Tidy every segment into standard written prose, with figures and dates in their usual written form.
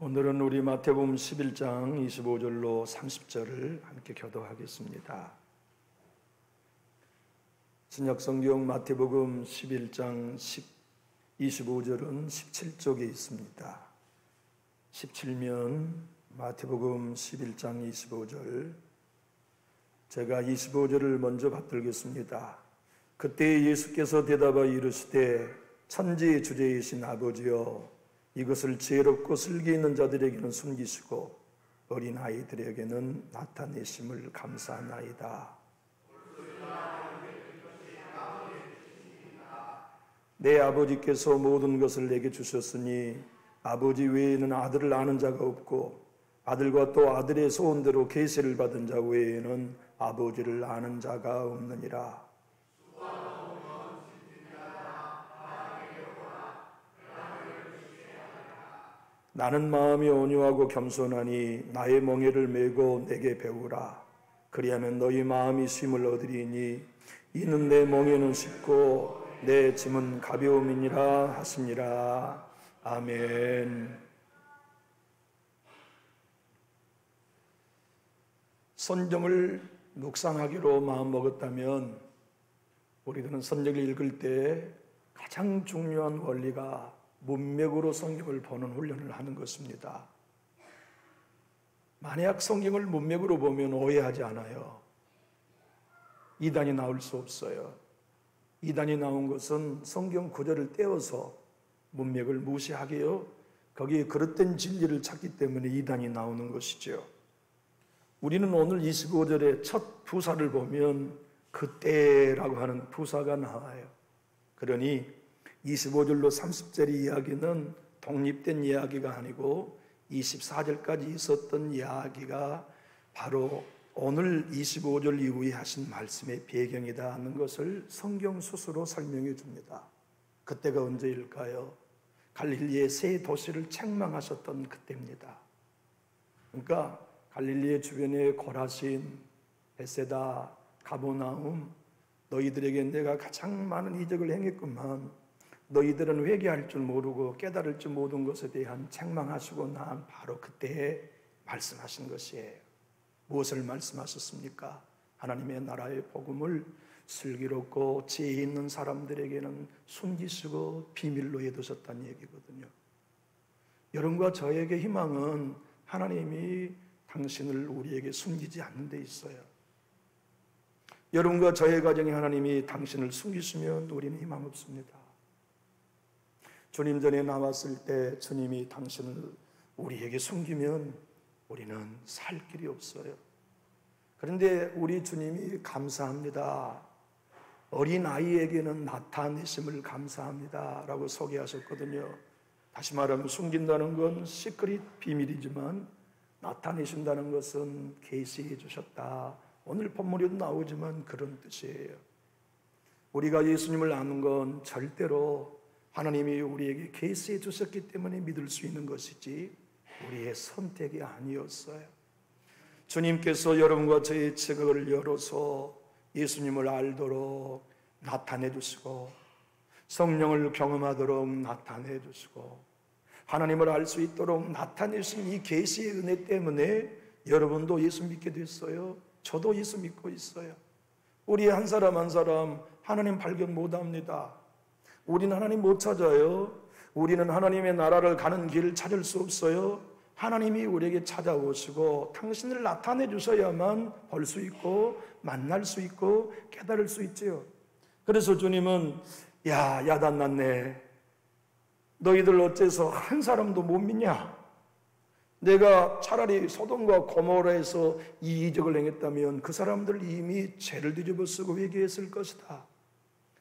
오늘은 우리 마태복음 11장 25절로 30절을 함께 교도하겠습니다. 신약성경 마태복음 11장 25절은 17쪽에 있습니다. 17면 마태복음 11장 25절, 제가 25절을 먼저 받들겠습니다. 그때 예수께서 대답하여 이르시되 천지의 주제이신 아버지여, 이것을 지혜롭고 슬기 있는 자들에게는 숨기시고 어린 아이들에게는 나타내심을 감사하나이다. 내 아버지께서 모든 것을 내게 주셨으니 아버지 외에는 아들을 아는 자가 없고 아들과 또 아들의 소원대로 계시를 받은 자 외에는 아버지를 아는 자가 없느니라. 나는 마음이 온유하고 겸손하니 나의 멍에를 메고 내게 배우라. 그리하면 너희 마음이 쉼을 얻으리니 이는 내 멍에는 쉽고 내 짐은 가벼움이니라 하시니라. 아멘. 성경을 묵상하기로 마음먹었다면 우리들은 성경을 읽을 때 가장 중요한 원리가 문맥으로 성경을 보는 훈련을 하는 것입니다. 만약 성경을 문맥으로 보면 오해하지 않아요. 이단이 나올 수 없어요. 이단이 나온 것은 성경 구절을 떼어서 문맥을 무시하게요, 거기에 그릇된 진리를 찾기 때문에 이단이 나오는 것이죠. 우리는 오늘 25절의 첫 부사를 보면 그때라고 하는 부사가 나와요. 그러니 25절로 30절의 이야기는 독립된 이야기가 아니고 24절까지 있었던 이야기가 바로 오늘 25절 이후에 하신 말씀의 배경이다 하는 것을 성경 스스로 설명해 줍니다. 그때가 언제일까요? 갈릴리의 세 도시를 책망하셨던 그때입니다. 그러니까 갈릴리의 주변의 고라신, 베세다, 가버나움, 너희들에게 내가 가장 많은 이적을 행했구만. 너희들은 회개할 줄 모르고 깨달을 줄 모든 것에 대한 책망하시고 난 바로 그때에 말씀하신 것이에요. 무엇을 말씀하셨습니까? 하나님의 나라의 복음을 슬기롭고 지혜 있는 사람들에게는 숨기시고 비밀로 해두셨다는 얘기거든요. 여러분과 저에게 희망은 하나님이 당신을 우리에게 숨기지 않는 데 있어요. 여러분과 저의 가정에 하나님이 당신을 숨기시면 우리는 희망 없습니다. 주님 전에 나왔을 때 주님이 당신을 우리에게 숨기면 우리는 살 길이 없어요. 그런데 우리 주님이 감사합니다. 어린 아이에게는 나타내심을 감사합니다 라고 소개하셨거든요. 다시 말하면 숨긴다는 건 시크릿 비밀이지만 나타내신다는 것은 계시해 주셨다. 오늘 본문에도 나오지만 그런 뜻이에요. 우리가 예수님을 아는 건 절대로 하나님이 우리에게 계시해 주셨기 때문에 믿을 수 있는 것이지 우리의 선택이 아니었어요. 주님께서 여러분과 저의 지각을 열어서 예수님을 알도록 나타내 주시고 성령을 경험하도록 나타내 주시고 하나님을 알 수 있도록 나타내신 이 계시의 은혜 때문에 여러분도 예수 믿게 됐어요. 저도 예수 믿고 있어요. 우리 한 사람 한 사람 하나님 발견 못합니다. 우리는 하나님 못 찾아요. 우리는 하나님의 나라를 가는 길을 찾을 수 없어요. 하나님이 우리에게 찾아오시고 당신을 나타내 주셔야만 볼 수 있고 만날 수 있고 깨달을 수 있지요. 그래서 주님은 야단 났네. 너희들 어째서 한 사람도 못 믿냐? 내가 차라리 소돔과 고모라에서 이 이적을 행했다면 그 사람들 이미 죄를 뒤집어 쓰고 회개했을 것이다.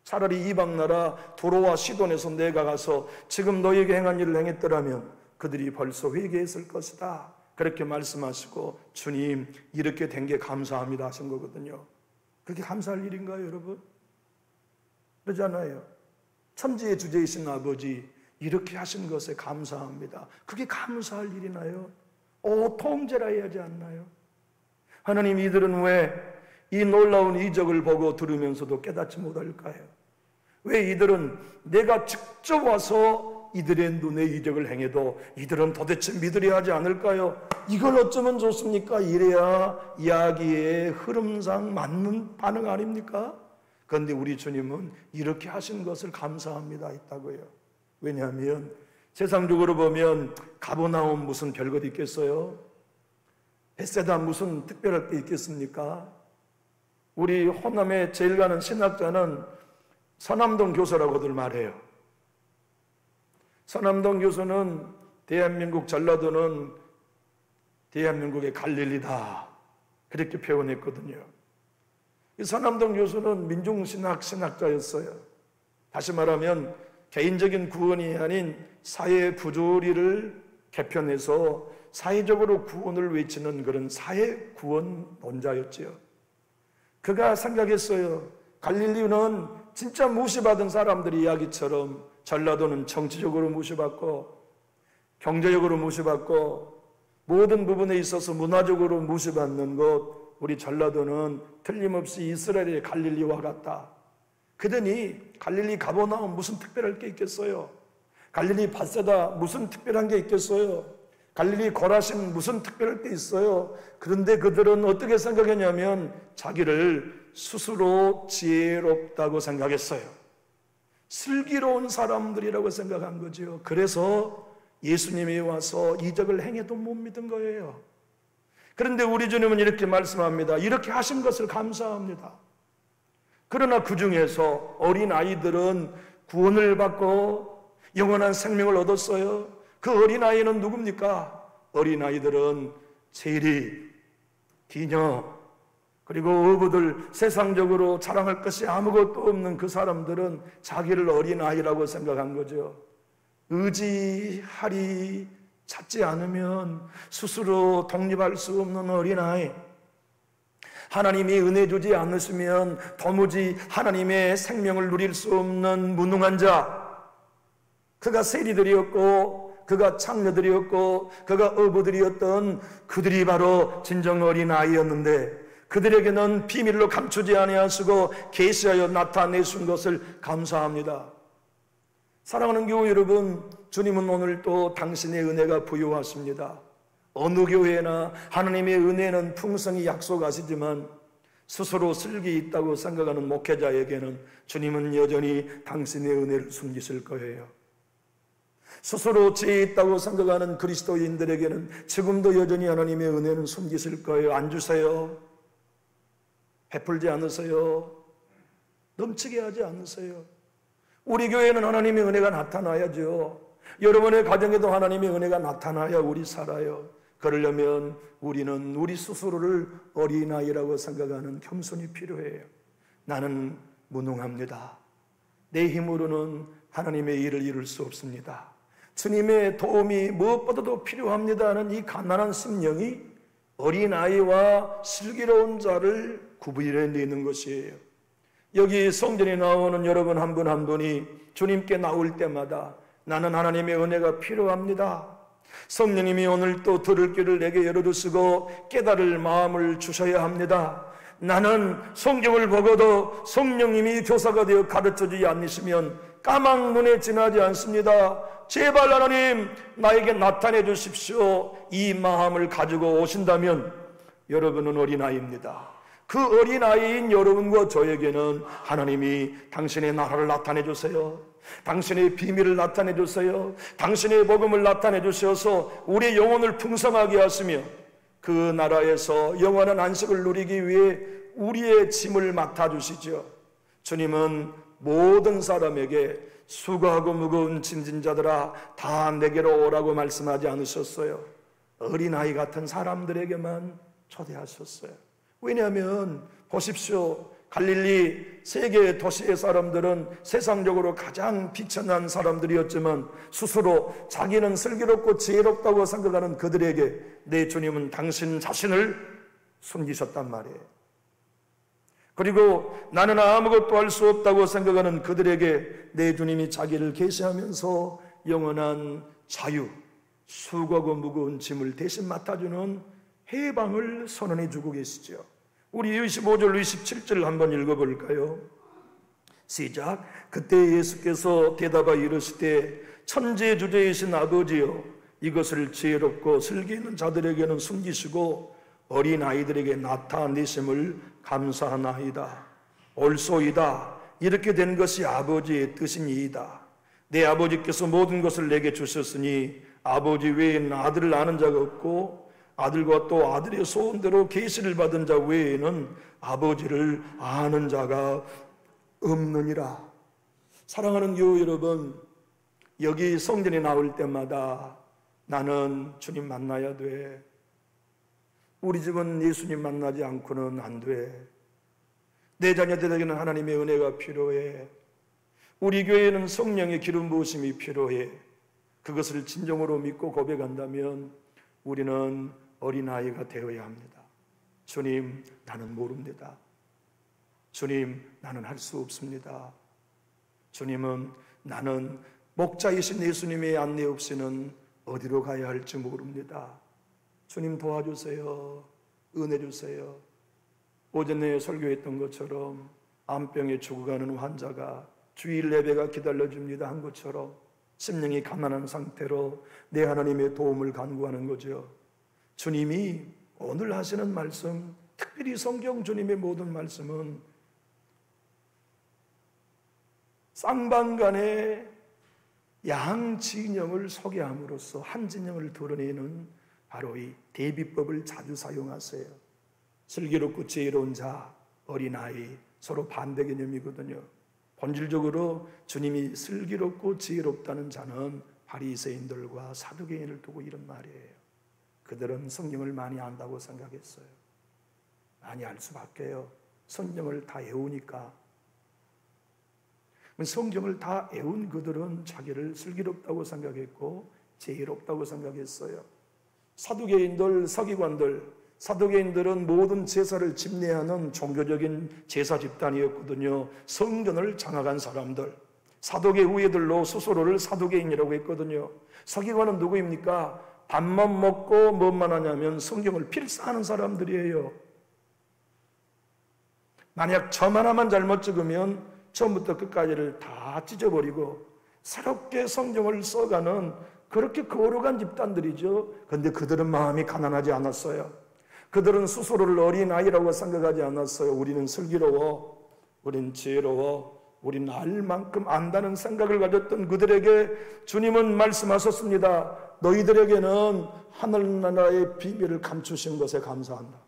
차라리 이방 나라 두로와 시돈에서 내가 가서 지금 너희에게 행한 일을 행했더라면 그들이 벌써 회개했을 것이다. 그렇게 말씀하시고 주님 이렇게 된 게 감사합니다 하신 거거든요. 그렇게 감사할 일인가요, 여러분? 그러잖아요. 천지의 주제이신 아버지 이렇게 하신 것에 감사합니다. 그게 감사할 일이나요? 통제라 해야지 않나요? 하나님, 이들은 왜 이 놀라운 이적을 보고 들으면서도 깨닫지 못할까요? 왜 이들은 내가 직접 와서 이들의 눈에 이적을 행해도 이들은 도대체 믿으려 하지 않을까요? 이걸 어쩌면 좋습니까? 이래야 이야기의 흐름상 맞는 반응 아닙니까? 그런데 우리 주님은 이렇게 하신 것을 감사합니다 했다고요. 왜냐하면 세상적으로 보면 가버나움 무슨 별것 있겠어요? 벳세다 무슨 특별할 게 있겠습니까? 우리 호남에 제일 가는 신학자는 서남동 교수라고들 말해요. 서남동 교수는 대한민국 전라도는 대한민국의 갈릴리다 그렇게 표현했거든요. 이 서남동 교수는 민중신학자였어요. 다시 말하면 개인적인 구원이 아닌 사회 부조리를 개편해서 사회적으로 구원을 외치는 그런 사회 구원론자였지요. 그가 생각했어요. 갈릴리는 진짜 무시받은 사람들의 이야기처럼 전라도는 정치적으로 무시받고 경제적으로 무시받고 모든 부분에 있어서 문화적으로 무시받는 것, 우리 전라도는 틀림없이 이스라엘의 갈릴리와 같다. 그러니 갈릴리 가버나움 무슨 특별할 게 있겠어요? 갈릴리 벳세다 무슨 특별한 게 있겠어요? 갈릴리 고라신 무슨 특별할 게 있어요? 그런데 그들은 어떻게 생각했냐면 자기를 스스로 지혜롭다고 생각했어요. 슬기로운 사람들이라고 생각한 거죠. 그래서 예수님이 와서 이적을 행해도 못 믿은 거예요. 그런데 우리 주님은 이렇게 말씀합니다. 이렇게 하신 것을 감사합니다. 그러나 그 중에서 어린 아이들은 구원을 받고 영원한 생명을 얻었어요. 그 어린 아이는 누굽니까? 어린 아이들은 세리, 기녀, 그리고 어부들, 세상적으로 자랑할 것이 아무것도 없는 그 사람들은 자기를 어린 아이라고 생각한 거죠. 의지하리 찾지 않으면 스스로 독립할 수 없는 어린아이, 하나님이 은혜 주지 않으시면 도무지 하나님의 생명을 누릴 수 없는 무능한 자, 그가 세리들이었고 그가 창녀들이었고 그가 어부들이었던 그들이 바로 진정 어린아이였는데 그들에게는 비밀로 감추지 아니하시고 계시하여 나타내신 것을 감사합니다. 사랑하는 교회 여러분, 주님은 오늘 또 당신의 은혜가 부유하십니다. 어느 교회나 하나님의 은혜는 풍성히 약속하시지만 스스로 슬기 있다고 생각하는 목회자에게는 주님은 여전히 당신의 은혜를 숨기실 거예요. 스스로 지혜 있다고 생각하는 그리스도인들에게는 지금도 여전히 하나님의 은혜는 숨기실 거예요. 안 주세요. 베풀지 않으세요. 넘치게 하지 않으세요. 우리 교회는 하나님의 은혜가 나타나야죠. 여러분의 가정에도 하나님의 은혜가 나타나야 우리 살아요. 그러려면 우리는 우리 스스로를 어린아이라고 생각하는 겸손이 필요해요. 나는 무능합니다. 내 힘으로는 하나님의 일을 이룰 수 없습니다. 주님의 도움이 무엇보다도 필요합니다 하는 이 가난한 심령이 어린아이와 슬기로운 자를 구분해내는 것이에요. 여기 성전에 나오는 여러분 한 분 한 분이 주님께 나올 때마다 나는 하나님의 은혜가 필요합니다. 성령님이 오늘 또 들을 길을 내게 열어주시고 깨달을 마음을 주셔야 합니다. 나는 성경을 보고도 성령님이 교사가 되어 가르쳐주지 않으시면 까막 눈에 지나지 않습니다. 제발 하나님 나에게 나타내 주십시오. 이 마음을 가지고 오신다면 여러분은 어린아이입니다. 그 어린아이인 여러분과 저에게는 하나님이 당신의 나라를 나타내 주세요. 당신의 비밀을 나타내 주세요. 당신의 복음을 나타내 주셔서 우리의 영혼을 풍성하게 하시며 그 나라에서 영원한 안식을 누리기 위해 우리의 짐을 맡아주시죠. 주님은 모든 사람에게 수고하고 무거운 짐진 자들아 다 내게로 오라고 말씀하지 않으셨어요. 어린아이 같은 사람들에게만 초대하셨어요. 왜냐하면 보십시오. 갈릴리 세계 도시의 사람들은 세상적으로 가장 비천한 사람들이었지만 스스로 자기는 슬기롭고 지혜롭다고 생각하는 그들에게 내 주님은 당신 자신을 숨기셨단 말이에요. 그리고 나는 아무것도 할 수 없다고 생각하는 그들에게 내 주님이 자기를 계시하면서 영원한 자유, 수고하고 무거운 짐을 대신 맡아주는 해방을 선언해 주고 계시죠. 우리 25절 27절 한번 읽어볼까요? 시작. 그때 예수께서 대답하여 이르시되 천재주제이신 아버지여, 이것을 지혜롭고 슬기 있는 자들에게는 숨기시고 어린아이들에게 나타내심을 감사하나이다. 옳소이다. 이렇게 된 것이 아버지의 뜻이니이다. 내 아버지께서 모든 것을 내게 주셨으니 아버지 외에는 아들을 아는 자가 없고 아들과 또 아들의 소원대로 계시를 받은 자 외에는 아버지를 아는 자가 없느니라. 사랑하는 교우 여러분, 여기 성전에 나올 때마다 나는 주님 만나야 돼. 우리 집은 예수님 만나지 않고는 안 돼. 내 자녀들에게는 하나님의 은혜가 필요해. 우리 교회에는 성령의 기름 부으심이 필요해. 그것을 진정으로 믿고 고백한다면 우리는 어린아이가 되어야 합니다. 주님, 나는 모릅니다. 주님, 나는 할 수 없습니다. 주님은 나는 목자이신 예수님의 안내 없이는 어디로 가야 할지 모릅니다. 주님 도와주세요. 은혜 주세요. 오전에 설교했던 것처럼 암병에 죽어가는 환자가 주일 예배가 기다려줍니다 한 것처럼 심령이 가난한 상태로 내 하나님의 도움을 간구하는 거죠. 주님이 오늘 하시는 말씀, 특별히 성경 주님의 모든 말씀은 쌍방간의 양 진영을 소개함으로써 한 진영을 드러내는 바로 이 대비법을 자주 사용하세요. 슬기롭고 지혜로운 자, 어린아이, 서로 반대 개념이거든요. 본질적으로 주님이 슬기롭고 지혜롭다는 자는 바리새인들과 사두개인을 두고 이런 말이에요. 그들은 성경을 많이 안다고 생각했어요. 많이 알 수밖에요. 성경을 다 외우니까. 성경을 다 외운 그들은 자기를 슬기롭다고 생각했고 지혜롭다고 생각했어요. 사두개인들, 서기관들, 사두개인들은 모든 제사를 집례하는 종교적인 제사 집단이었거든요. 성전을 장악한 사람들, 사두개 후예들로 스스로를 사두개인이라고 했거든요. 서기관은 누구입니까? 밥만 먹고 뭐만 하냐면 성경을 필사하는 사람들이에요. 만약 점 하나만 잘못 찍으면 처음부터 끝까지를 다 찢어버리고 새롭게 성경을 써가는 그렇게 거룩한 집단들이죠. 그런데 그들은 마음이 가난하지 않았어요. 그들은 스스로를 어린아이라고 생각하지 않았어요. 우리는 슬기로워, 우린 지혜로워, 우린 알 만큼 안다는 생각을 가졌던 그들에게 주님은 말씀하셨습니다. 너희들에게는 하늘나라의 비밀을 감추신 것에 감사한다.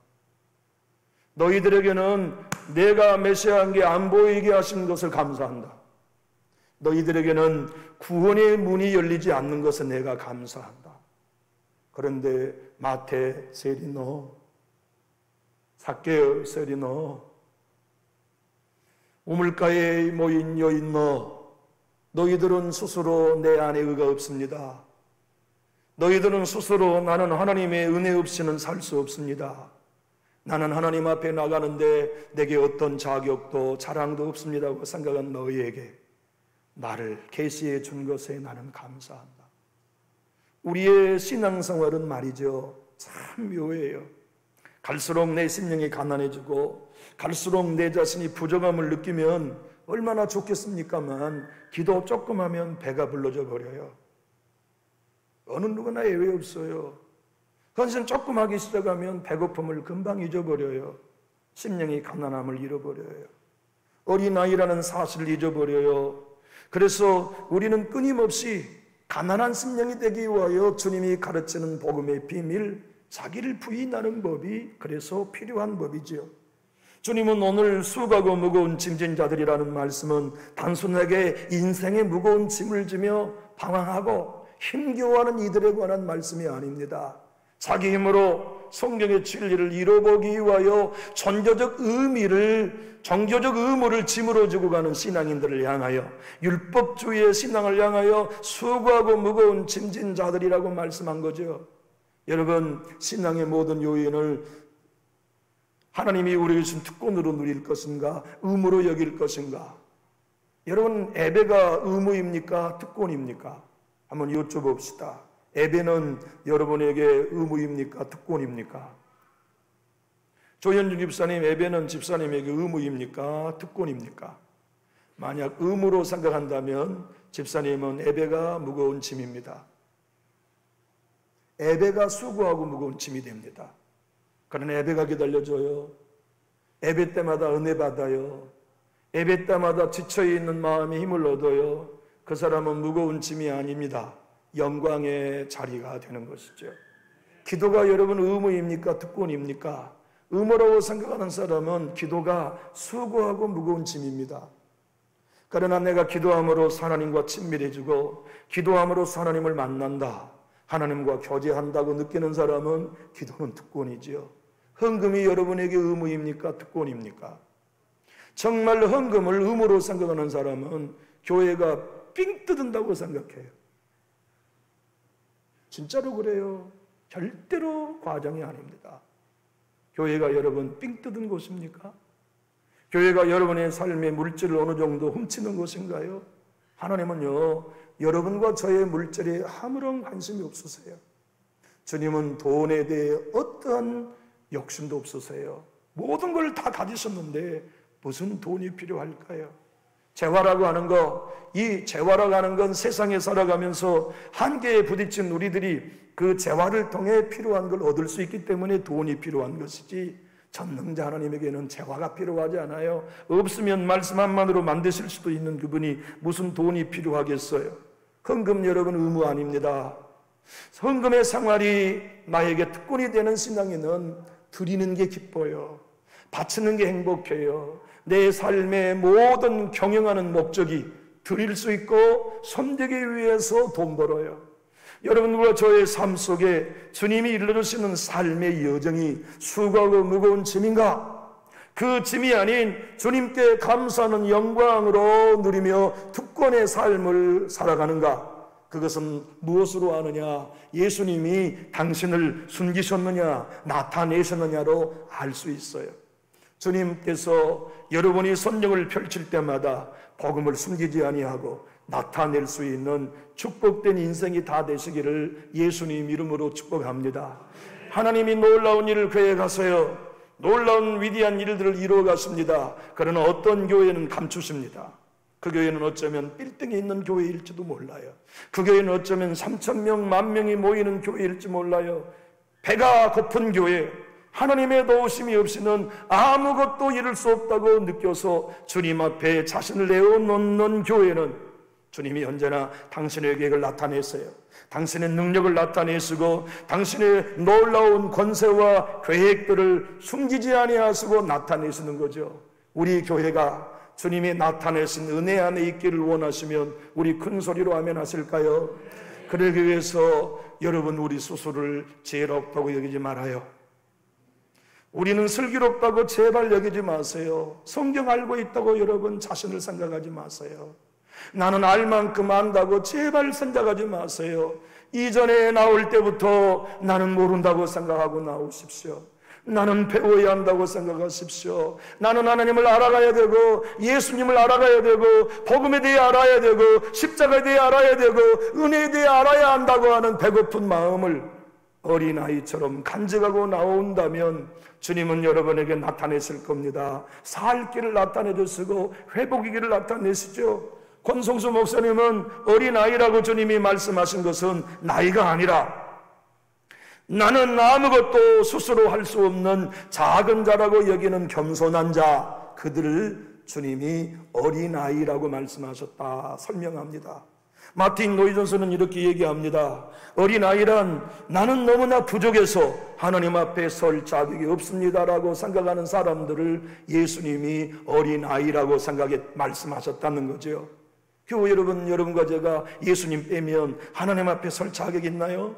너희들에게는 내가 메시아인 게 안 보이게 하신 것을 감사한다. 너희들에게는 구원의 문이 열리지 않는 것을 내가 감사한다. 그런데 마태, 세리너, 삭개오, 세리너, 우물가에 모인 여인 너희들은 스스로 내 안에 의가 없습니다. 너희들은 스스로 나는 하나님의 은혜 없이는 살 수 없습니다. 나는 하나님 앞에 나가는데 내게 어떤 자격도 자랑도 없습니다고 생각한 너희에게 나를 계시해 준 것에 나는 감사한다. 우리의 신앙생활은 말이죠, 참 묘해요. 갈수록 내 심령이 가난해지고 갈수록 내 자신이 부족함을 느끼면 얼마나 좋겠습니까만 기도 조금 하면 배가 불러져 버려요. 어느 누구나 예외 없어요. 그것은 조금 하기 시작하면 배고픔을 금방 잊어버려요. 심령이 가난함을 잃어버려요. 어린아이라는 사실을 잊어버려요. 그래서 우리는 끊임없이 가난한 심령이 되기 위하여 주님이 가르치는 복음의 비밀, 자기를 부인하는 법이 그래서 필요한 법이지요. 주님은 오늘 수고하고 무거운 짐진 자들이라는 말씀은 단순하게 인생의 무거운 짐을 지며 방황하고 힘겨워하는 이들에 관한 말씀이 아닙니다. 자기 힘으로 성경의 진리를 이뤄보기 위하여 종교적 의무를 짐으로 지고 가는 신앙인들을 향하여, 율법주의의 신앙을 향하여 수고하고 무거운 짐진 자들이라고 말씀한 거죠. 여러분, 신앙의 모든 요인을 하나님이 우리에게 주신 특권으로 누릴 것인가, 의무로 여길 것인가? 여러분, 예배가 의무입니까? 특권입니까? 한번 여쭤봅시다. 예배는 여러분에게 의무입니까? 특권입니까? 조현준 집사님, 예배는 집사님에게 의무입니까? 특권입니까? 만약 의무로 생각한다면 집사님은 예배가 무거운 짐입니다. 예배가 수고하고 무거운 짐이 됩니다. 그러나 예배가 기다려줘요. 예배 때마다 은혜 받아요. 예배 때마다 지쳐있는 마음에 힘을 얻어요. 그 사람은 무거운 짐이 아닙니다. 영광의 자리가 되는 것이죠. 기도가 여러분 의무입니까? 특권입니까? 의무라고 생각하는 사람은 기도가 수고하고 무거운 짐입니다. 그러나 내가 기도함으로 하나님과 친밀해지고 기도함으로 하나님을 만난다, 하나님과 교제한다고 느끼는 사람은 기도는 특권이지요. 헌금이 여러분에게 의무입니까? 특권입니까? 정말 헌금을 의무로 생각하는 사람은 교회가 삥 뜯은다고 생각해요. 진짜로 그래요. 절대로 과장이 아닙니다. 교회가 여러분 삥 뜯은 곳입니까? 교회가 여러분의 삶의 물질을 어느 정도 훔치는 것인가요? 하나님은요, 여러분과 저의 물질에 아무런 관심이 없으세요. 주님은 돈에 대해 어떠한 욕심도 없으세요. 모든 걸 다 가지셨는데 무슨 돈이 필요할까요? 재화라고 하는 거, 이 재화라고 하는 건 세상에 살아가면서 한계에 부딪힌 우리들이 그 재화를 통해 필요한 걸 얻을 수 있기 때문에 돈이 필요한 것이지, 전능자 하나님에게는 재화가 필요하지 않아요. 없으면 말씀 한마디로 만드실 수도 있는 그분이 무슨 돈이 필요하겠어요. 헌금 여러분 의무 아닙니다. 헌금의 생활이 나에게 특권이 되는 신앙에는 드리는 게 기뻐요. 바치는 게 행복해요. 내 삶의 모든 경영하는 목적이 드릴 수 있고 섬기기 위해서 돈 벌어요. 여러분과 저의 삶 속에 주님이 일러주시는 삶의 여정이 수고하고 무거운 짐인가? 그 짐이 아닌 주님께 감사하는 영광으로 누리며 특권의 삶을 살아가는가? 그것은 무엇으로 아느냐? 예수님이 당신을 숨기셨느냐, 나타내셨느냐로 알 수 있어요. 주님께서 여러분이 선정을 펼칠 때마다 복음을 숨기지 아니하고 나타낼 수 있는 축복된 인생이 다 되시기를 예수님 이름으로 축복합니다. 하나님이 놀라운 일을 계획하세요. 놀라운 위대한 일들을 이루어 가십니다. 그러나 어떤 교회는 감추십니다. 그 교회는 어쩌면 빌딩에 있는 교회일지도 몰라요. 그 교회는 어쩌면 3,000명, 10,000명이 모이는 교회일지 몰라요. 배가 고픈 교회, 하나님의 도우심이 없이는 아무것도 이룰 수 없다고 느껴서 주님 앞에 자신을 내어놓는 교회는 주님이 언제나 당신의 계획을 나타내세요. 당신의 능력을 나타내시고 당신의 놀라운 권세와 계획들을 숨기지 아니하시고 나타내시는 거죠. 우리 교회가 주님이 나타내신 은혜 안에 있기를 원하시면 우리 큰 소리로 아멘 하실까요? 그러기 위해서 여러분 우리 스스로를 지혜롭다고 여기지 말아요. 우리는 슬기롭다고 제발 여기지 마세요. 성경 알고 있다고 여러분 자신을 생각하지 마세요. 나는 알 만큼 안다고 제발 생각하지 마세요. 이전에 나올 때부터 나는 모른다고 생각하고 나오십시오. 나는 배워야 한다고 생각하십시오. 나는 하나님을 알아가야 되고 예수님을 알아가야 되고 복음에 대해 알아야 되고 십자가에 대해 알아야 되고 은혜에 대해 알아야 한다고 하는 배고픈 마음을 어린아이처럼 간직하고 나온다면 주님은 여러분에게 나타내실 겁니다. 살 길을 나타내 주시고 회복의 길을 나타내시죠. 권성수 목사님은 어린아이라고 주님이 말씀하신 것은 나이가 아니라 나는 아무것도 스스로 할 수 없는 작은 자라고 여기는 겸손한 자, 그들을 주님이 어린아이라고 말씀하셨다 설명합니다. 마틴 노이존스는 이렇게 얘기합니다. 어린아이란 나는 너무나 부족해서 하나님 앞에 설 자격이 없습니다라고 생각하는 사람들을 예수님이 어린아이라고 생각해 말씀하셨다는 거죠. 교회 여러분, 여러분과 제가 예수님 빼면 하나님 앞에 설 자격이 있나요?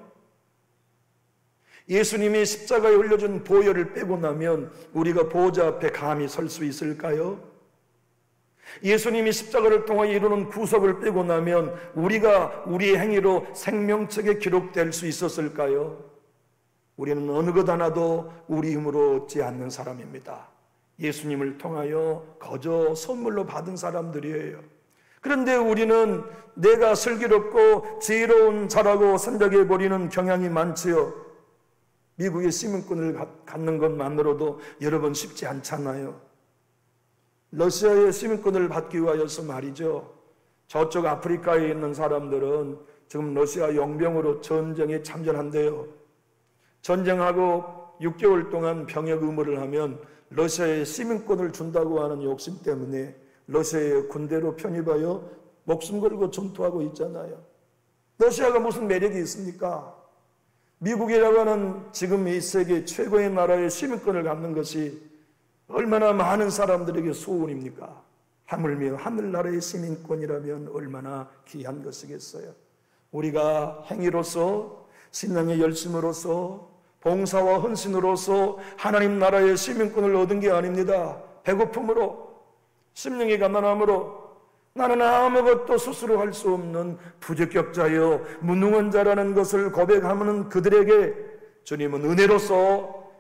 예수님이 십자가에 흘려준 보혈을 빼고 나면 우리가 보호자 앞에 감히 설 수 있을까요? 예수님이 십자가를 통해 이루는 구속을 빼고 나면 우리가 우리의 행위로 생명책에 기록될 수 있었을까요? 우리는 어느 것 하나도 우리 힘으로 얻지 않는 사람입니다. 예수님을 통하여 거저 선물로 받은 사람들이에요. 그런데 우리는 내가 슬기롭고 지혜로운 자라고 생각해버리는 경향이 많지요. 미국의 시민권을 갖는 것만으로도 여러분 쉽지 않잖아요. 러시아의 시민권을 받기 위하여서 말이죠. 저쪽 아프리카에 있는 사람들은 지금 러시아 용병으로 전쟁에 참전한대요. 전쟁하고 6개월 동안 병역 의무를 하면 러시아에 시민권을 준다고 하는 욕심 때문에 러시아의 군대로 편입하여 목숨 걸고 전투하고 있잖아요. 러시아가 무슨 매력이 있습니까? 미국이라고 하는 지금 이 세계 최고의 나라의 시민권을 갖는 것이 얼마나 많은 사람들에게 소원입니까? 하물며 하늘나라의 시민권이라면 얼마나 귀한 것이겠어요. 우리가 행위로서, 신앙의 열심으로서, 봉사와 헌신으로서 하나님 나라의 시민권을 얻은 게 아닙니다. 배고픔으로, 심령의 가난함으로, 나는 아무것도 스스로 할 수 없는 부적격자여 무능한 자라는 것을 고백하는 그들에게 주님은 은혜로서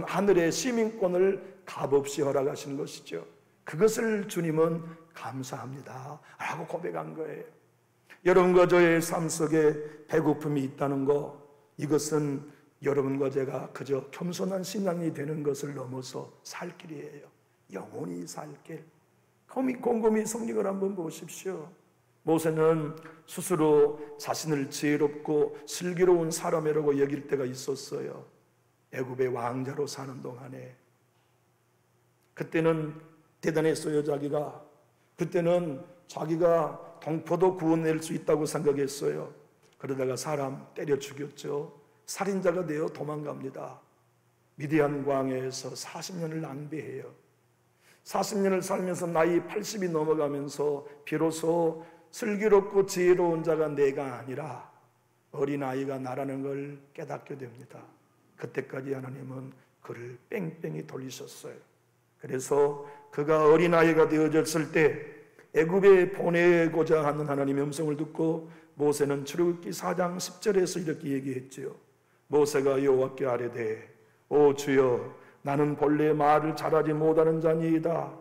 하늘의 시민권을 값없이 허락하시는 것이죠. 그것을 주님은 감사합니다 라고 고백한 거예요. 여러분과 저의 삶 속에 배고픔이 있다는 것, 이것은 여러분과 제가 그저 겸손한 신앙이 되는 것을 넘어서 살 길이에요. 영원히 살 길. 곰곰이 성경을 한번 보십시오. 모세는 스스로 자신을 지혜롭고 슬기로운 사람이라고 여길 때가 있었어요. 애굽의 왕자로 사는 동안에. 그때는 대단했어요. 그때는 자기가 동포도 구원낼 수 있다고 생각했어요. 그러다가 사람 때려 죽였죠. 살인자가 되어 도망갑니다. 미디안 광야에서 40년을 낭비해요. 40년을 살면서 나이 80이 넘어가면서 비로소 슬기롭고 지혜로운 자가 내가 아니라 어린아이가 나라는 걸 깨닫게 됩니다. 그때까지 하나님은 그를 뺑뺑이 돌리셨어요. 그래서 그가 어린아이가 되어졌을 때 애굽에 보내고자 하는 하나님의 음성을 듣고 모세는 출애굽기 4장 10절에서 이렇게 얘기했지요. 모세가 여호와께 아뢰되 오 주여 나는 본래 말을 잘하지 못하는 자니이다.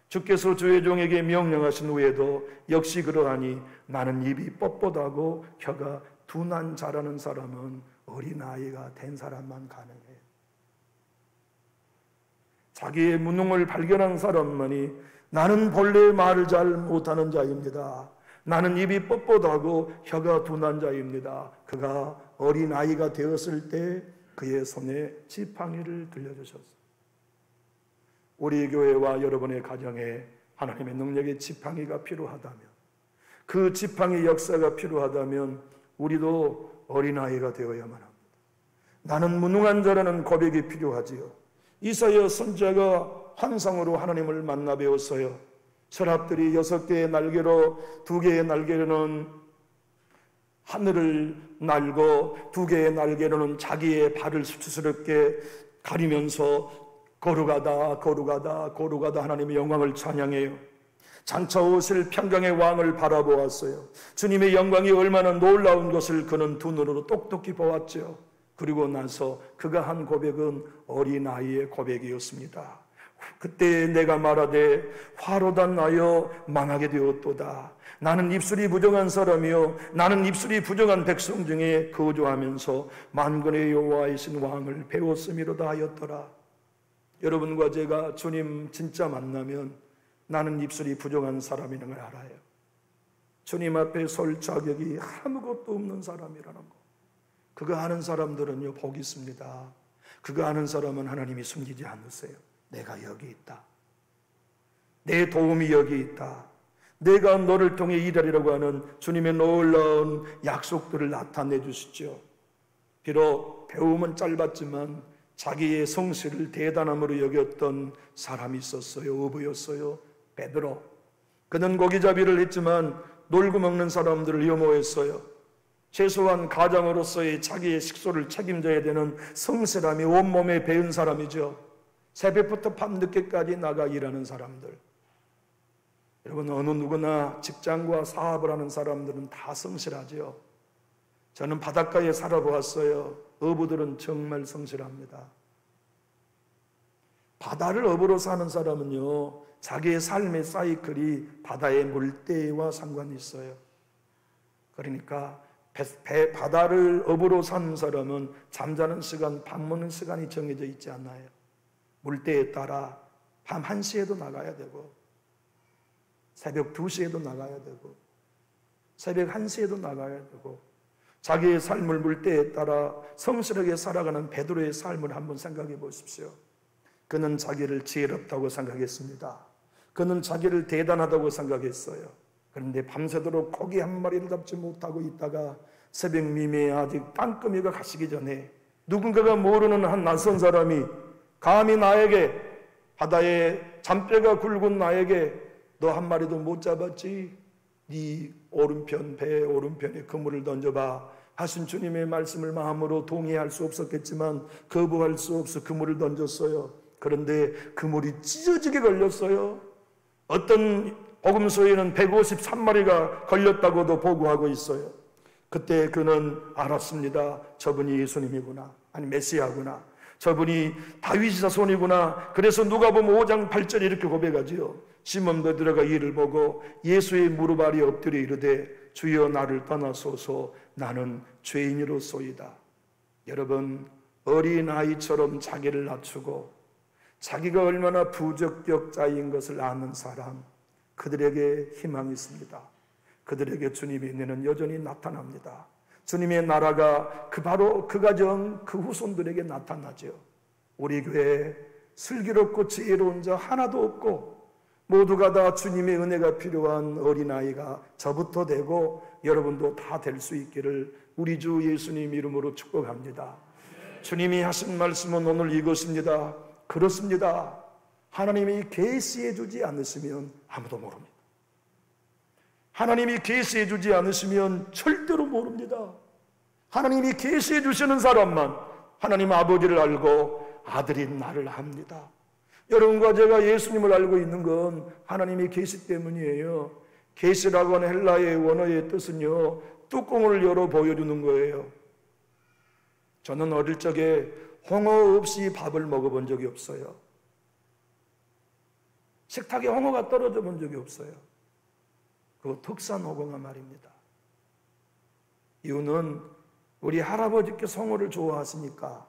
주께서 주의 종에게 명령하신 후에도 역시 그러하니 나는 입이 뻣뻣하고 혀가 둔한 자라는 사람은 어린아이가 된 사람만 가능해. 자기의 무능을 발견한 사람만이 나는 본래 말을 잘 못하는 자입니다. 나는 입이 뻣뻣하고 혀가 둔한 자입니다. 그가 어린아이가 되었을 때 그의 손에 지팡이를 들려주셨습니다. 우리 교회와 여러분의 가정에 하나님의 능력의 지팡이가 필요하다면, 그 지팡이 역사가 필요하다면 우리도 어린아이가 되어야만 합니다. 나는 무능한 자라는 고백이 필요하지요. 이사야 선지자가 환상으로 하나님을 만나 배웠어요. 서랍들이 6개의 날개로 2개의 날개로는 하늘을 날고 2개의 날개로는 자기의 발을 수치스럽게 가리면서 거룩하다 하나님의 영광을 찬양해요. 장차 오실 평강의 왕을 바라보았어요. 주님의 영광이 얼마나 놀라운 것을 그는 두 눈으로 똑똑히 보았죠. 그리고 나서 그가 한 고백은 어린아이의 고백이었습니다. 그때 내가 말하되 화로다 나여 망하게 되었도다. 나는 입술이 부정한 사람이요 나는 입술이 부정한 백성 중에 거주하면서 만군의 여호와이신 왕을 배웠음이로다 하였더라. 여러분과 제가 주님 진짜 만나면 나는 입술이 부정한 사람이라는 걸 알아요. 주님 앞에 설 자격이 아무것도 없는 사람이라는 거. 그거 아는 사람들은요 복이 있습니다. 그거 아는 사람은 하나님이 숨기지 않으세요. 내가 여기 있다. 내 도움이 여기 있다. 내가 너를 통해 일하리라고 하는 주님의 놀라운 약속들을 나타내 주시죠. 비록 배움은 짧았지만 자기의 성실을 대단함으로 여겼던 사람이 있었어요. 어부였어요. 베드로. 그는 고기잡이를 했지만 놀고 먹는 사람들을 혐오했어요. 최소한 가장으로서의 자기의 식소를 책임져야 되는 성실함이 온몸에 배은 사람이죠. 새벽부터 밤늦게까지 나가 일하는 사람들. 여러분 어느 누구나 직장과 사업을 하는 사람들은 다 성실하죠. 저는 바닷가에 살아보았어요. 어부들은 정말 성실합니다. 바다를 어부로 사는 사람은요 자기의 삶의 사이클이 바다의 물때와 상관이 있어요. 그러니까 바다를 어부로 사는 사람은 잠자는 시간, 밥 먹는 시간이 정해져 있지 않아요. 물때에 따라 밤 1시에도 나가야 되고 새벽 2시에도 나가야 되고 새벽 1시에도 나가야 되고 자기의 삶을 물때에 따라 성실하게 살아가는 베드로의 삶을 한번 생각해 보십시오. 그는 자기를 지혜롭다고 생각했습니다. 그는 자기를 대단하다고 생각했어요. 그런데 밤새도록 고기 한 마리를 잡지 못하고 있다가 새벽 미미에 아직 땅거미가 가시기 전에 누군가가 모르는 한 낯선 사람이 감히 나에게, 바다에 잔뼈가 굵은 나에게 너 한 마리도 못 잡았지? 네 오른편, 배의 오른편에 그물을 던져봐 하신 주님의 말씀을 마음으로 동의할 수 없었겠지만 거부할 수 없어 그물을 던졌어요. 그런데 그물이 찢어지게 걸렸어요. 어떤 복음서에는 153마리가 걸렸다고도 보고하고 있어요. 그때 그는 알았습니다. 저분이 예수님이구나. 아니 메시아구나. 저분이 다윗의 자손이구나. 그래서 누가복음 5장 8절에 이렇게 고백하지요. 시몬 베드로가 이를 보고 예수의 무릎 아래 엎드려 이르되 주여 나를 떠나소서 나는 죄인이로소이다. 여러분, 어린아이처럼 자기를 낮추고 자기가 얼마나 부적격자인 것을 아는 사람, 그들에게 희망이 있습니다. 그들에게 주님의 은혜는 여전히 나타납니다. 주님의 나라가 바로 그 가정, 그 후손들에게 나타나죠. 우리 교회에 슬기롭고 지혜로운 자 하나도 없고 모두가 다 주님의 은혜가 필요한 어린아이가 저부터 되고 여러분도 다 될 수 있기를 우리 주 예수님 이름으로 축복합니다. 주님이 하신 말씀은 오늘 이것입니다. 그렇습니다. 하나님이 계시해 주지 않으시면 아무도 모릅니다. 하나님이 계시해 주지 않으시면 절대로 모릅니다. 하나님이 계시해 주시는 사람만 하나님 아버지를 알고 아들인 나를 압니다. 여러분과 제가 예수님을 알고 있는 건 하나님이 계시 때문이에요. 계시라고 하는 헬라의 원어의 뜻은요, 뚜껑을 열어 보여주는 거예요. 저는 어릴 적에 홍어 없이 밥을 먹어본 적이 없어요. 식탁에 홍어가 떨어져 본 적이 없어요. 그거 특산 홍어가 말입니다. 이유는 우리 할아버지께서 홍어를 좋아하시니까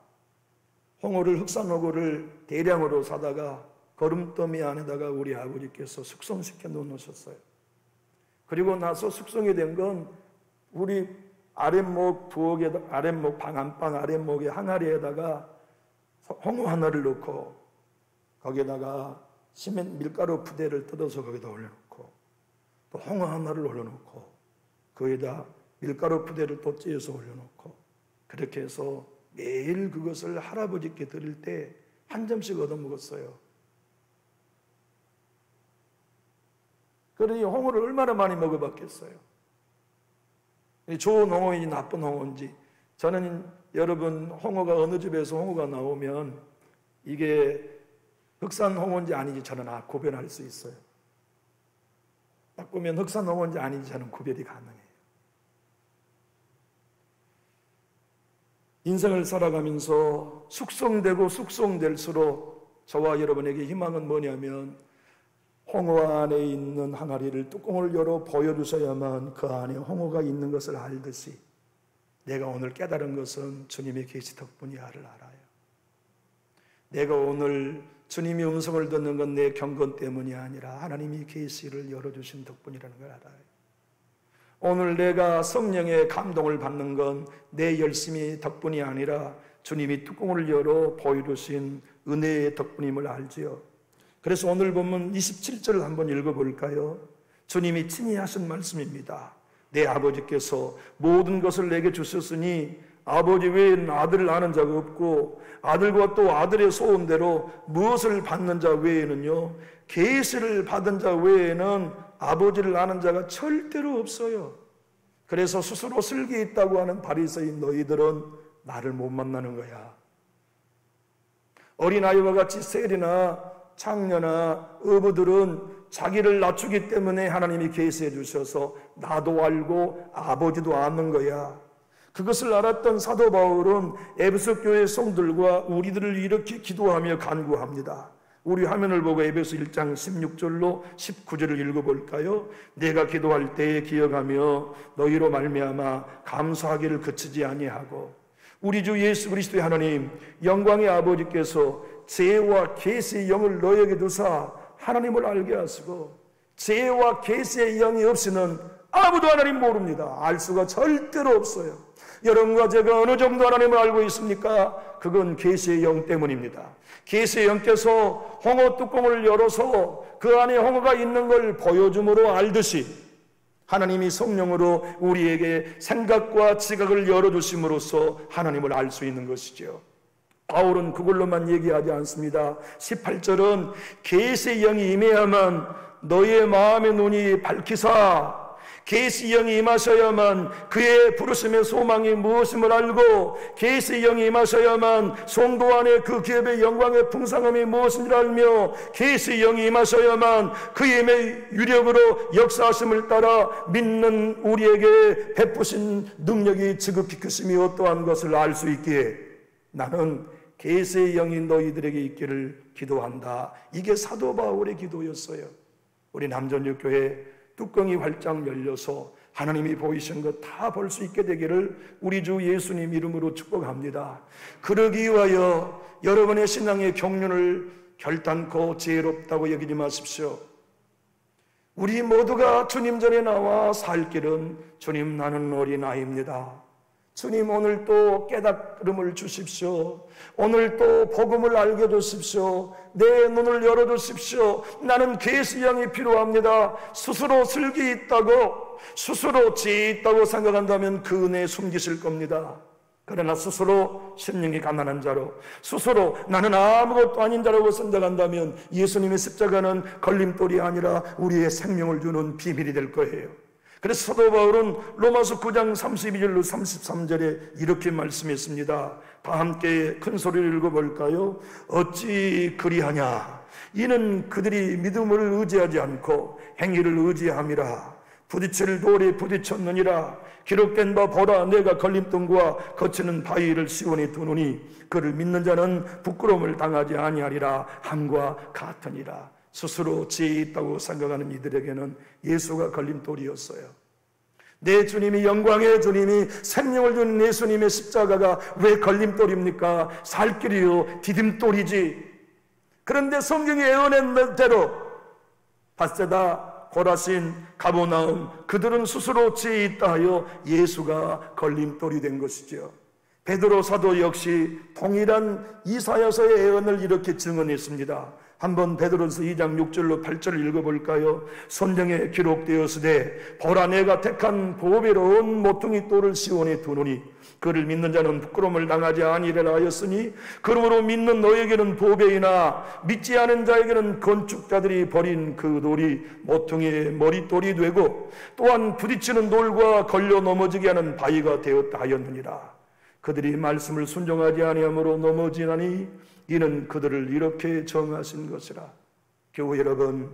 홍어를, 흑산 홍어를 대량으로 사다가 거름더미 안에다가 우리 아버지께서 숙성시켜 놓으셨어요. 그리고 나서 숙성이 된 건 우리 아랫목 부엌에다, 아랫목 안방 아랫목의 항아리에다가 홍어 하나를 넣고 거기에다가 밀가루 부대를 뜯어서 거기다 올려놓고 또 홍어 하나를 올려놓고 거기에다 밀가루 부대를 또 찧어서 올려놓고 그렇게 해서 매일 그것을 할아버지께 드릴 때 한 점씩 얻어먹었어요. 그러니 홍어를 얼마나 많이 먹어봤겠어요. 좋은 홍어인지 나쁜 홍어인지, 저는 여러분 홍어가 어느 집에서 홍어가 나오면 이게 흑산 홍어인지 아닌지 저는 구별할 수 있어요. 딱 보면 흑산 홍어인지 아닌지 저는 구별이 가능해요. 인생을 살아가면서 숙성되고 숙성될수록 저와 여러분에게 희망은 뭐냐면 홍어 안에 있는 항아리를 뚜껑을 열어 보여주셔야만 그 안에 홍어가 있는 것을 알듯이 내가 오늘 깨달은 것은 주님의 계시 덕분이야를 알아요. 내가 오늘 주님의 음성을 듣는 건 내 경건 때문이 아니라 하나님이 계시를 열어주신 덕분이라는 걸 알아요. 오늘 내가 성령의 감동을 받는 건 내 열심히 덕분이 아니라 주님이 뚜껑을 열어 보여주신 은혜의 덕분임을 알지요. 그래서 오늘 보면 27절을 한번 읽어볼까요? 주님이 친히 하신 말씀입니다. 내 아버지께서 모든 것을 내게 주셨으니 아버지 외에는 아들을 아는 자가 없고 아들과 또 아들의 소원대로 무엇을 받는 자 외에는요, 계시를 받은 자 외에는 아버지를 아는 자가 절대로 없어요. 그래서 스스로 슬기 있다고 하는 바리새인 너희들은 나를 못 만나는 거야. 어린아이와 같이 세리나 창녀나 어부들은 자기를 낮추기 때문에 하나님이 계시해 주셔서 나도 알고 아버지도 아는 거야. 그것을 알았던 사도 바울은 에베소 교회 성들과 우리들을 이렇게 기도하며 간구합니다. 우리 화면을 보고 에베소 1장 16절로 19절을 읽어볼까요? 내가 기도할 때에 기억하며 너희로 말미암아 감사하기를 그치지 아니하고 우리 주 예수 그리스도의 하나님 영광의 아버지께서 지혜와 계시의 영을 너희에게 주사 하나님을 알게 하시고 죄와 계시의 영이 없이는 아무도 하나님 모릅니다. 알 수가 절대로 없어요. 여러분과 제가 어느 정도 하나님을 알고 있습니까? 그건 계시의 영 때문입니다. 계시의 영께서 홍어 뚜껑을 열어서 그 안에 홍어가 있는 걸 보여줌으로 알듯이 하나님이 성령으로 우리에게 생각과 지각을 열어주심으로써 하나님을 알 수 있는 것이죠. 바울은 그걸로만 얘기하지 않습니다. 18절은 계시의 영이 임해야만 너의 마음의 눈이 밝히사, 계시의 영이 임하셔야만 그의 부르심의 소망이 무엇임을 알고, 계시의 영이 임하셔야만 성도 안에 그 기업의 영광의 풍성함이 무엇인지 알며, 계시의 영이 임하셔야만 그의 힘의 유력으로 역사하심을 따라 믿는 우리에게 베푸신 능력이 지극히 크심이 어떠한 것을 알 수 있기에 나는 계시의 영이 너희들에게 있기를 기도한다. 이게 사도 바울의 기도였어요. 우리 남전육교회 뚜껑이 활짝 열려서 하나님이 보이신 것 다 볼 수 있게 되기를 우리 주 예수님 이름으로 축복합니다. 그러기 위하여 여러분의 신앙의 경륜을 결단코 지혜롭다고 여기지 마십시오. 우리 모두가 주님 전에 나와 살 길은 주님 나는 어린아이입니다. 주님 오늘 또 깨달음을 주십시오. 오늘 또 복음을 알게 해주십시오. 내 눈을 열어주십시오. 나는 계시의 영이 필요합니다. 스스로 슬기 있다고, 스스로 지혜 있다고 생각한다면 그 은혜 숨기실 겁니다. 그러나 스스로 심령이 가난한 자로, 스스로 나는 아무것도 아닌 자라고 생각한다면 예수님의 십자가는 걸림돌이 아니라 우리의 생명을 주는 비밀이 될 거예요. 그래서 사도 바울은 로마서 9장 32절로 33절에 이렇게 말씀했습니다. 다 함께 큰 소리를 읽어볼까요? 어찌 그리하냐? 이는 그들이 믿음을 의지하지 않고 행위를 의지함이라. 부딪힐 돌에 부딪혔느니라. 기록된 바 보라, 내가 걸림돌과 거치는 바위를 시온에 두노니 그를 믿는 자는 부끄러움을 당하지 아니하리라 함과 같으니라. 스스로 지혜 있다고 생각하는 이들에게는 예수가 걸림돌이었어요. 내 주님이, 영광의 주님이, 생명을 주는 예수님의 십자가가 왜 걸림돌입니까? 살 길이요 디딤돌이지. 그런데 성경이 예언한 대로 밧세다, 고라신, 가버나움 그들은 스스로 지혜 있다 하여 예수가 걸림돌이 된 것이죠. 베드로 사도 역시 동일한 이사야서의 예언을 이렇게 증언했습니다. 한번 베드로서 2장 6절로 8절을 읽어볼까요? 성경에 기록되었으되 보라, 내가 택한 보배로운 모퉁이 돌을 시온에 두노니 그를 믿는 자는 부끄러움을 당하지 아니하리라 하였으니, 그러므로 믿는 너에게는 보배이나 믿지 않은 자에게는 건축자들이 버린 그 돌이 모퉁이의 머릿돌이 되고 또한 부딪히는 돌과 걸려 넘어지게 하는 바위가 되었다 하였느니라. 그들이 말씀을 순종하지 아니하므로 넘어지나니 이는 그들을 이렇게 정하신 것이라. 교회 여러분,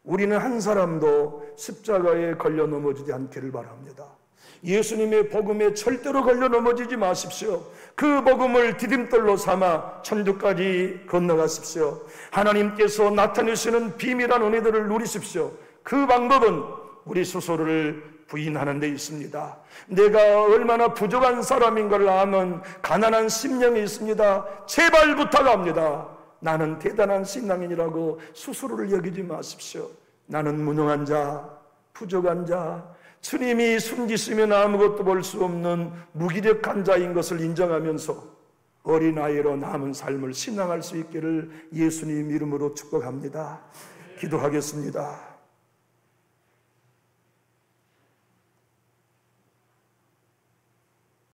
우리는 한 사람도 십자가에 걸려 넘어지지 않기를 바랍니다. 예수님의 복음에 절대로 걸려 넘어지지 마십시오. 그 복음을 디딤돌로 삼아 천주까지 건너가십시오. 하나님께서 나타내시는 비밀한 은혜들을 누리십시오. 그 방법은 우리 스스로를 부인하는 데 있습니다. 내가 얼마나 부족한 사람인 걸 아는 가난한 심령이 있습니다. 제발 부탁합니다. 나는 대단한 신앙인이라고 스스로를 여기지 마십시오. 나는 무능한 자, 부족한 자, 주님이 숨기시면 아무것도 볼 수 없는 무기력한 자인 것을 인정하면서 어린아이로 남은 삶을 신앙할 수 있기를 예수님 이름으로 축복합니다. 기도하겠습니다.